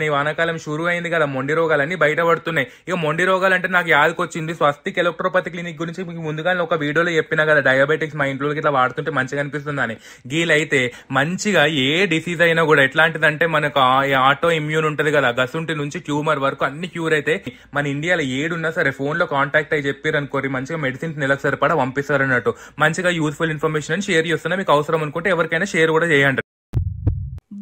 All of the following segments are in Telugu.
అయినాయి, వానాకాలం షురు అయింది కదా, మొండి రోగాలన్నీ బయటపడుతున్నాయి. ఇక మొండి రోగాలు అంటే నాకు యాదకొచ్చింది స్వస్తిక్ ఎలక్ట్రోపతి క్లినిక్ గురించి మీకు ముందుగానే ఒక వీడియోలో చెప్పిన కదా, డయాబెటిక్స్ మా ఇంట్లో ఇట్లా వాడుతుంటే మంచిగా అనిపిస్తుంది అని. గీలైతే మంచిగా ఏ డిసీజ్ అయినా కూడా ఎట్లాంటిదంటే మనకు ఆటో ఇమ్యూన్ ఉంటది కదా, గసుంటి నుంచి ట్యూమర్ వరకు అన్ని క్యూర్ అయితే మన ఇండియాలో ఏడున్నా సరే ఫోన్ లో కాంటాక్ట్ అయ్యి చెప్పారు అనుకోరి మంచిగా మెడిసిన్స్ నెలకు సరిపడా పంపిస్తారు అన్నట్టు. మంచిగా యూస్ఫుల్ ఇన్ఫర్మేషన్ షేర్ చేస్తున్నా, మీకు అవసరం అనుకుంటే ఎవరికైనా షేర్ కూడా చేయండి.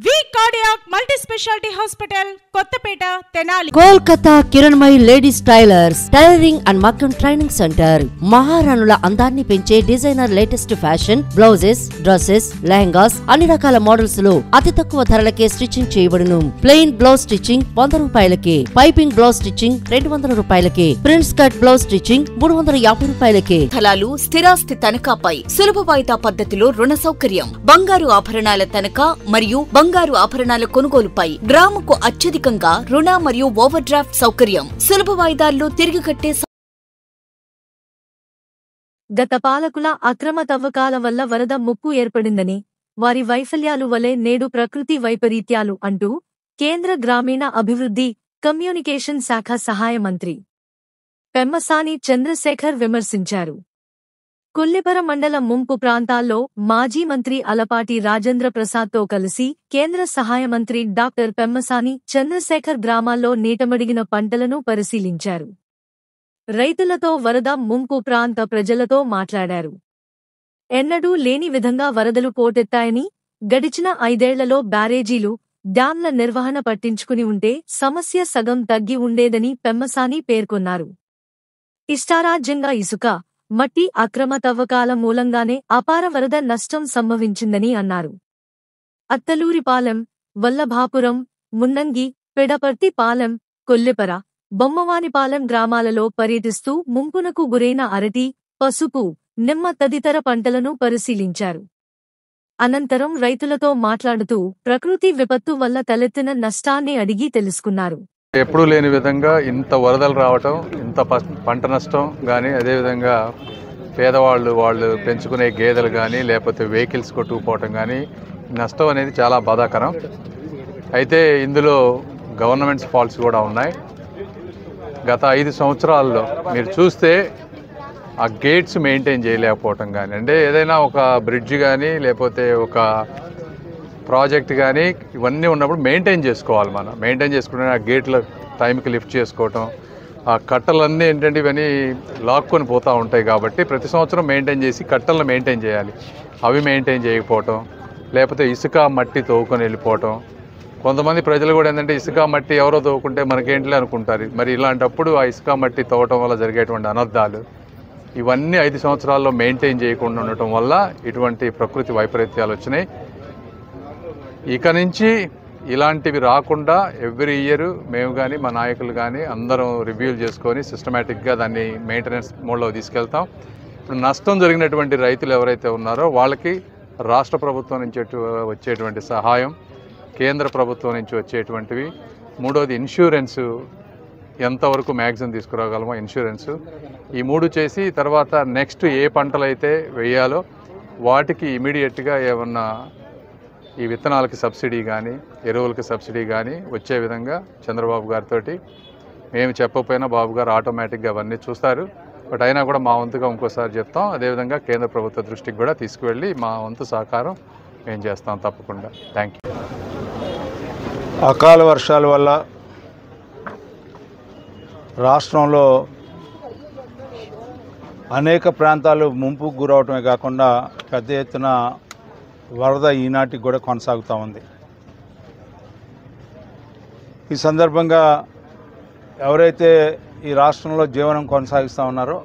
V cardiac multi speciality hospital, Kothapeta, Tenali. Kolkata Kiranmayi ladies tailors, tailoring and మగ్గం ట్రైనింగ్ సెంటర్. మహారాణుల అందాన్ని పెంచే designer latest fashion blouses, dresses, lehengas అన్ని రకాల మోడల్స్ లో అతి తక్కువ ధరలకే స్టిచ్చింగ్ చేయబడును. ప్లెయిన్ బ్లౌజ్ స్టిచ్చింగ్ 100 రూపాయలకే, పైపింగ్ బ్లౌజ్ స్టిచ్చింగ్ 200 రూపాయలకే, ప్రిన్స్ కట్ బ్లౌజ్ స్టిచ్చింగ్ 350 రూపాయలకే. స్థలాలు, స్థిరాస్తి తనఖాపై సులభ వాయిదా పద్ధతిలో రుణ సౌకర్యం, బంగారు ఆభరణాల తనఖా మరియు బంగారు ఆభరణాల కొనుగోలుపై గ్రాముకు అత్యధికంగా రుణ మరియు ఓవర్ డ్రాఫ్ట్ సౌకర్యం, సులభ వాయిదాల్లో తిరిగి కట్టే. గత పాలకుల అక్రమ తవ్వకాల వల్ల వరద ముప్పు ఏర్పడిందని, వారి వైఫల్యాలు వలె నేడు ప్రకృతి వైపరీత్యాలు అంటూ కేంద్ర గ్రామీణ అభివృద్ధి, కమ్యూనికేషన్ శాఖ సహాయ మంత్రి పెమ్మసాని చంద్రశేఖర్ విమర్శించారు. కొల్లిపర మండల ముంపు ప్రాంతాల్లో మాజీ మంత్రి అలపాటి రాజేంద్ర ప్రసాద్తో కలిసి కేంద్ర సహాయ మంత్రి డాక్టర్ పెమ్మసాని చంద్రశేఖర్ గ్రామాల్లో నీటమడిగిన పంటలను పరిశీలించారు. రైతులతో, వరద ముంపు ప్రాంత ప్రజలతో మాట్లాడారు. ఎన్నడూ లేని విధంగా వరదలు పోటెత్తాయని, గడిచిన 5 ఏళ్లలో బ్యారేజీలు, డ్యాంల నిర్వహణ పట్టించుకుని ఉంటే సమస్య సగం తగ్గి ఉండేదని పెమ్మసాని పేర్కొన్నారు. ఇష్టారాజ్యంగా ఇసుక, మట్టి అక్రమ తవ్వకాల మూలంగానే అపార వరద నష్టం సంభవించిందని అన్నారు. అత్తలూరిపాలెం, వల్లభాపురం, మున్నంగి, పెడపర్తిపాలెం, కొల్లిపర, బొమ్మవానిపాలెం గ్రామాలలో పర్యటిస్తూ ముంపునకు గురైన అరటి, పసుపు, నిమ్మ తదితర పంటలను పరిశీలించారు. అనంతరం రైతులతో మాట్లాడుతూ ప్రకృతి విపత్తు వల్ల తలెత్తిన నష్టాన్ని అడిగి తెలుసుకున్నారు. ఎప్పుడూ లేని విధంగా ఇంత వరదలు రావటం, ఇంత పంట నష్టం కానీ, అదేవిధంగా వాళ్ళు పెంచుకునే గేదెలు కానీ లేకపోతే వెహికల్స్ కొట్టుకుపోవటం కానీ, నష్టం అనేది చాలా బాధాకరం. అయితే ఇందులో గవర్నమెంట్స్ ఫాల్ట్స్ కూడా ఉన్నాయి. గత 5 సంవత్సరాల్లో మీరు చూస్తే ఆ గేట్స్ మెయింటైన్ చేయలేకపోవటం కానీ, అంటే ఏదైనా ఒక బ్రిడ్జ్ కానీ లేకపోతే ఒక ప్రాజెక్ట్ కానీ ఇవన్నీ ఉన్నప్పుడు మెయింటైన్ చేసుకోవాలి. మనం మెయింటైన్ చేసుకుంటే ఆ గేట్ల టైంకి లిఫ్ట్ చేసుకోవటం, ఆ కట్టలన్నీ ఏంటంటే ఇవన్నీ లాక్కొని పోతూ ఉంటాయి కాబట్టి ప్రతి సంవత్సరం మెయింటైన్ చేసి కట్టలను మెయింటైన్ చేయాలి. అవి మెయింటైన్ చేయకపోవటం, లేకపోతే ఇసుక మట్టి తవ్వుకొని వెళ్ళిపోవటం. కొంతమంది ప్రజలు కూడా ఏంటంటే ఇసుక మట్టి ఎవరో తవ్వుకుంటే మనకేంటిలే అనుకుంటారు. మరి ఇలాంటప్పుడు ఆ ఇసుక మట్టి తవ్వటం వల్ల జరిగేటువంటి అనర్థాలు ఇవన్నీ 5 సంవత్సరాల్లో మెయింటైన్ చేయకుండా ఉండటం వల్ల ఇటువంటి ప్రకృతి వైపరీత్యాలు వచ్చినాయి. ఇక నుంచి ఇలాంటివి రాకుండా ఎవ్రీ ఇయర్ మేము కానీ మా నాయకులు కానీ అందరం రివ్యూలు చేసుకొని సిస్టమేటిక్గా దాన్ని మెయింటెనెన్స్ మోడ్లో తీసుకెళ్తాం. ఇప్పుడు నష్టం జరిగినటువంటి రైతులు ఎవరైతే ఉన్నారో వాళ్ళకి రాష్ట్ర ప్రభుత్వం నుంచి వచ్చేటువంటి సహాయం, కేంద్ర ప్రభుత్వం నుంచి వచ్చేటువంటివి, మూడోది ఇన్సూరెన్సు ఎంతవరకు మ్యాక్సిమం తీసుకురాగలమో ఇన్సూరెన్సు, ఈ 3 చేసి తర్వాత నెక్స్ట్ ఏ పంటలు అయితే వేయాలో వాటికి ఇమీడియట్గా ఏమన్నా ఈ విత్తనాలకి సబ్సిడీ కానీ ఎరువులకి సబ్సిడీ కానీ వచ్చే విధంగా చంద్రబాబు గారితో మేము చెప్పకపోయినా బాబు గారు ఆటోమేటిక్గా అవన్నీ చూస్తారు. బట్ అయినా కూడా మా వంతుగా ఇంకోసారి చెప్తాం. అదేవిధంగా కేంద్ర ప్రభుత్వ దృష్టికి కూడా తీసుకువెళ్ళి మా వంతు సహకారం మేము చేస్తాం తప్పకుండా. Thank you. అకాల వర్షాల వల్ల రాష్ట్రంలో అనేక ప్రాంతాలు ముంపుకు గురవటమే కాకుండా పెద్ద ఎత్తున వరద ఈనాటికి కూడా కొనసాగుతూ ఉంది. ఈ సందర్భంగా ఎవరైతే ఈ రాష్ట్రంలో జీవనం కొనసాగిస్తూ ఉన్నారో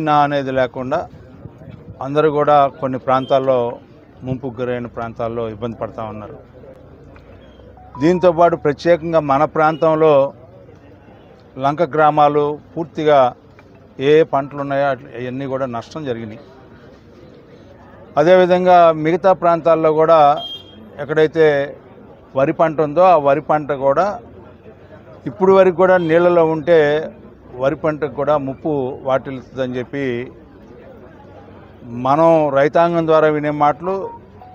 నా అనేది లేకుండా అందరూ కూడా కొన్ని ప్రాంతాల్లో ముంపుకు గురైన ప్రాంతాల్లో ఇబ్బంది పడుతూ ఉన్నారు. దీంతోపాటు ప్రత్యేకంగా మన ప్రాంతంలో లంక గ్రామాలు పూర్తిగా ఏ పంటలు ఉన్నాయో అవన్నీ కూడా నష్టం జరిగినాయి. అదేవిధంగా మిగతా ప్రాంతాల్లో కూడా ఎక్కడైతే వరి పంట ఉందో ఆ వరి పంట కూడా ఇప్పుడు వరకు కూడా నీళ్ళలో ఉంటే వరి పంటకు కూడా ముప్పు వాటిల్లుతుందని చెప్పి మనం రైతాంగం ద్వారా వినే మాటలు,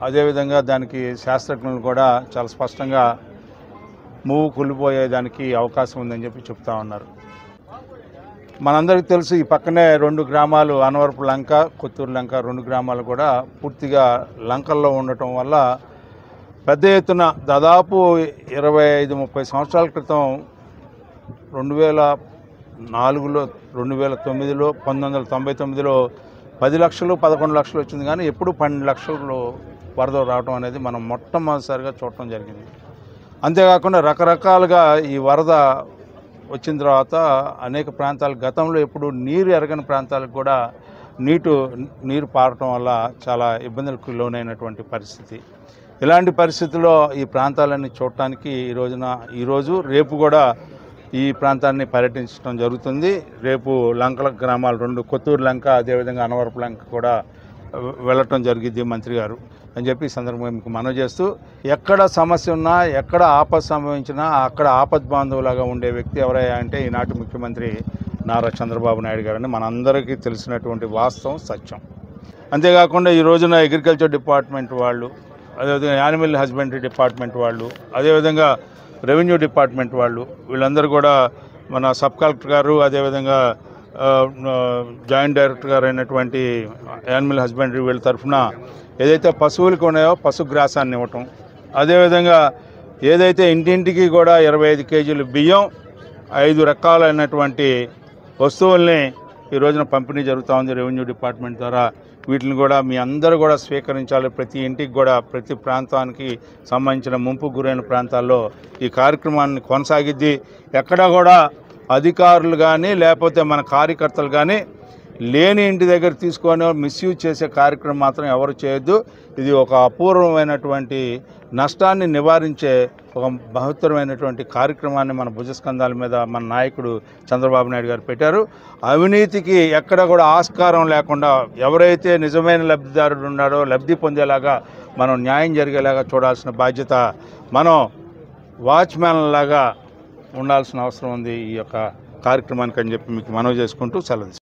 అదేవిధంగా దానికి శాస్త్రజ్ఞులు కూడా చాలా స్పష్టంగా మూవు కూలిపోయేదానికి అవకాశం ఉందని చెప్పి చెప్తా ఉన్నారు. మనందరికీ తెలుసు ఈ పక్కనే 2 గ్రామాలు అనవరపు లంక, కొత్తూరు లంక 2 గ్రామాలు కూడా పూర్తిగా లంకల్లో ఉండటం వల్ల పెద్ద ఎత్తున దాదాపు 25-30 సంవత్సరాల క్రితం 2004లో 2009లో 1999లో 10 లక్షలు 11 లక్షలు వచ్చింది, కానీ ఎప్పుడు 12 లక్షలు వరద రావడం అనేది మనం మొట్టమొదటిసారిగా చూడటం జరిగింది. అంతేకాకుండా రకరకాలుగా ఈ వరద వచ్చిన తర్వాత అనేక ప్రాంతాలు గతంలో ఎప్పుడు నీరు ఎరగని ప్రాంతాలకు కూడా నీరు పారటం వల్ల చాలా ఇబ్బందులకు లోనైనటువంటి పరిస్థితి. ఇలాంటి పరిస్థితుల్లో ఈ ప్రాంతాలన్నీ చూడటానికి ఈరోజు రేపు కూడా ఈ ప్రాంతాన్ని పర్యటించడం జరుగుతుంది. రేపు లంకల గ్రామాలు 2 కొత్తూరు లంక అదేవిధంగా అనవరపు లంక కూడా వెళ్ళటం జరిగింది మంత్రి గారు అని చెప్పి ఈ సందర్భంగా మీకు మనవి చేస్తూ, ఎక్కడ సమస్య ఉన్నా ఎక్కడ ఆపద సంభవించినా అక్కడ ఆపద్ బాంధవులాగా ఉండే వ్యక్తి ఎవరయ్యా అంటే ఈనాటి ముఖ్యమంత్రి నారా చంద్రబాబు నాయుడు గారని మనందరికీ తెలిసినటువంటి వాస్తవం, సత్యం. అంతేకాకుండా ఈ రోజున అగ్రికల్చర్ డిపార్ట్మెంట్ వాళ్ళు, అదేవిధంగా యానిమల్ హస్బెండరీ డిపార్ట్మెంట్ వాళ్ళు, అదేవిధంగా రెవెన్యూ డిపార్ట్మెంట్ వాళ్ళు, వీళ్ళందరూ కూడా మన సబ్ కలెక్టర్ గారు, అదేవిధంగా జాయింట్ డైరెక్టర్ గారు అయినటువంటి యానిమల్ హస్బెండరీ వీళ్ళ తరఫున ఏదైతే పశువులకు ఉన్నాయో పశుగ్రాసాన్ని ఇవ్వటం, అదేవిధంగా ఏదైతే ఇంటింటికి కూడా 25 కేజీలు బియ్యం, 5 రకాలైనటువంటి వస్తువుల్ని ఈ రోజున పంపిణీ జరుగుతూ ఉంది రెవెన్యూ డిపార్ట్మెంట్ ద్వారా. వీటిని కూడా మీ అందరూ కూడా స్వీకరించాలి. ప్రతి ఇంటికి కూడా ప్రతి ప్రాంతానికి సంబంధించిన ముంపు గురైన ప్రాంతాల్లో ఈ కార్యక్రమాన్ని కొనసాగిద్ది. ఎక్కడా కూడా అధికారులు కానీ లేకపోతే మన కార్యకర్తలు కానీ లేని ఇంటి దగ్గర తీసుకొని మిస్యూజ్ చేసే కార్యక్రమం మాత్రం ఎవరు చేయొద్దు. ఇది ఒక అపూర్వమైనటువంటి నష్టాన్ని నివారించే ఒక మహత్తరమైనటువంటి కార్యక్రమాన్ని మన భుజస్కంధాల మీద మన నాయకుడు చంద్రబాబు నాయుడు గారు పెట్టారు. అవినీతికి ఎక్కడ కూడా ఆస్కారం లేకుండా ఎవరైతే నిజమైన లబ్ధిదారుడు ఉన్నాడో లబ్ధి పొందేలాగా మనం న్యాయం జరిగేలాగా చూడాల్సిన బాధ్యత మనం వాచ్మ్యాన్ లాగా ఉండాల్సిన అవసరం ఉంది ఈ యొక్క కార్యక్రమానికి అని చెప్పి మీకు మనవి చేసుకుంటూ సెలవు.